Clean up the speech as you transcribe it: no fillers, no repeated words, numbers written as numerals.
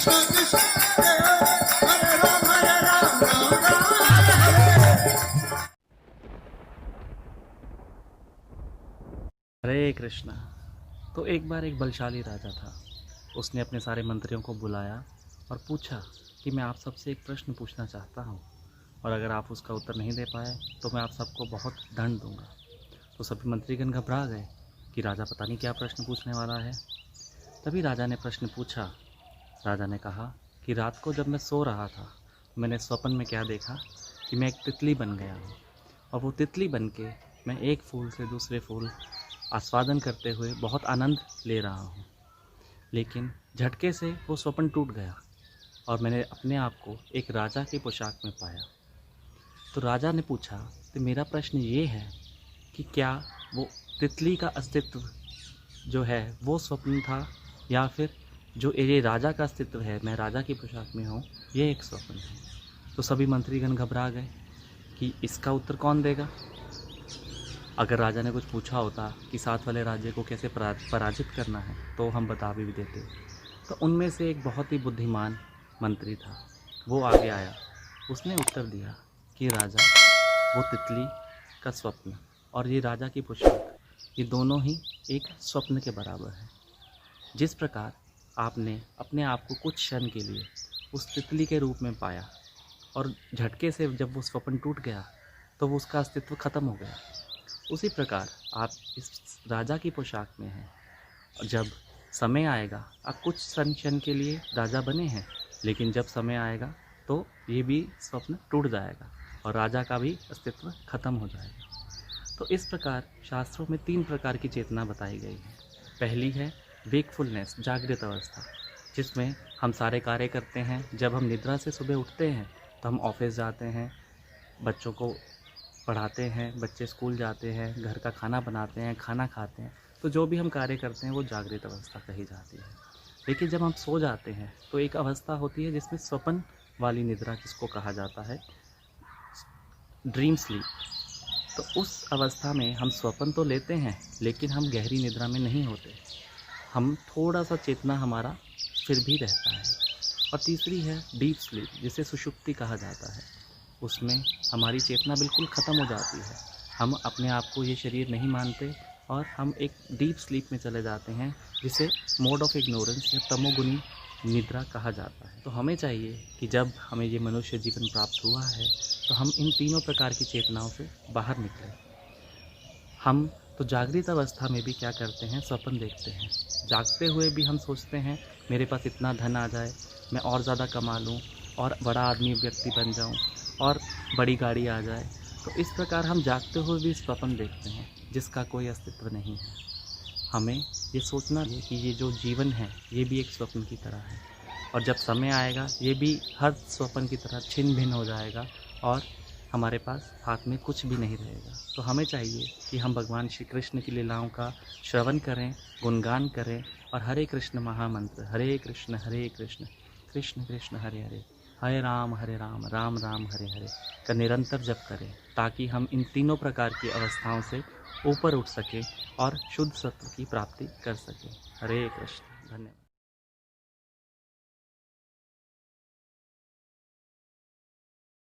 हरे कृष्णा। तो एक बार एक बलशाली राजा था। उसने अपने सारे मंत्रियों को बुलाया और पूछा कि मैं आप सबसे एक प्रश्न पूछना चाहता हूँ, और अगर आप उसका उत्तर नहीं दे पाए तो मैं आप सबको बहुत दंड दूंगा। तो सभी मंत्रीगण घबरा गए कि राजा पता नहीं क्या प्रश्न पूछने वाला है। तभी राजा ने प्रश्न पूछा। राजा ने कहा कि रात को जब मैं सो रहा था, मैंने स्वप्न में क्या देखा कि मैं एक तितली बन गया हूँ, और वो तितली बन के मैं एक फूल से दूसरे फूल आस्वादन करते हुए बहुत आनंद ले रहा हूँ। लेकिन झटके से वो स्वप्न टूट गया और मैंने अपने आप को एक राजा की पोशाक में पाया। तो राजा ने पूछा, तो मेरा प्रश्न ये है कि क्या वो तितली का अस्तित्व जो है वो स्वप्न था, या फिर जो ये राजा का अस्तित्व है, मैं राजा की पोशाक में हूँ, ये एक स्वप्न है। तो सभी मंत्रीगण घबरा गए कि इसका उत्तर कौन देगा। अगर राजा ने कुछ पूछा होता कि साथ वाले राज्य को कैसे पराजित करना है तो हम बता भी देते। तो उनमें से एक बहुत ही बुद्धिमान मंत्री था, वो आगे आया। उसने उत्तर दिया कि राजा, वो तितली का स्वप्न और ये राजा की पोशाक, ये दोनों ही एक स्वप्न के बराबर है। जिस प्रकार आपने अपने आप को कुछ क्षण के लिए उस तितली के रूप में पाया और झटके से जब वो स्वप्न टूट गया तो वो उसका अस्तित्व खत्म हो गया, उसी प्रकार आप इस राजा की पोशाक में हैं। और जब समय आएगा, आप कुछ क्षण के लिए राजा बने हैं, लेकिन जब समय आएगा तो ये भी स्वप्न टूट जाएगा और राजा का भी अस्तित्व खत्म हो जाएगा। तो इस प्रकार शास्त्रों में 3 प्रकार की चेतना बताई गई है। पहली है वेकफुलनेस, जागृत अवस्था, जिसमें हम सारे कार्य करते हैं। जब हम निद्रा से सुबह उठते हैं तो हम ऑफिस जाते हैं, बच्चों को पढ़ाते हैं, बच्चे स्कूल जाते हैं, घर का खाना बनाते हैं, खाना खाते हैं। तो जो भी हम कार्य करते हैं वो जागृत अवस्था कही जाती है। लेकिन जब हम सो जाते हैं तो एक अवस्था होती है जिसमें स्वप्न वाली निद्रा, जिसको कहा जाता है ड्रीम स्लीप। तो उस अवस्था में हम स्वप्न तो लेते हैं लेकिन हम गहरी निद्रा में नहीं होते, हम थोड़ा सा चेतना हमारा फिर भी रहता है। और तीसरी है डीप स्लीप, जिसे सुषुप्ति कहा जाता है। उसमें हमारी चेतना बिल्कुल ख़त्म हो जाती है, हम अपने आप को ये शरीर नहीं मानते और हम एक डीप स्लीप में चले जाते हैं, जिसे मोड ऑफ इग्नोरेंस या तमोगुनी निद्रा कहा जाता है। तो हमें चाहिए कि जब हमें ये मनुष्य जीवन प्राप्त हुआ है तो हम इन तीनों प्रकार की चेतनाओं से बाहर निकलें। हम तो जागृत अवस्था में भी क्या करते हैं, स्वप्न देखते हैं। जागते हुए भी हम सोचते हैं मेरे पास इतना धन आ जाए, मैं और ज़्यादा कमा लूँ और बड़ा आदमी व्यक्ति बन जाऊँ और बड़ी गाड़ी आ जाए। तो इस प्रकार हम जागते हुए भी स्वप्न देखते हैं जिसका कोई अस्तित्व नहीं है। हमें ये सोचना चाहिए कि ये जो जीवन है ये भी एक स्वप्न की तरह है, और जब समय आएगा ये भी हर स्वप्न की तरह छिन्न भिन्न हो जाएगा और हमारे पास हाथ में कुछ भी नहीं रहेगा। तो हमें चाहिए कि हम भगवान श्री कृष्ण की लीलाओं का श्रवण करें, गुणगान करें और हरे कृष्ण महामंत्र, हरे कृष्ण कृष्ण कृष्ण हरे हरे, हरे राम राम राम हरे हरे का निरंतर जप करें, ताकि हम इन तीनों प्रकार की अवस्थाओं से ऊपर उठ सकें और शुद्ध सत्व की प्राप्ति कर सकें। हरे कृष्ण। धन्यवाद।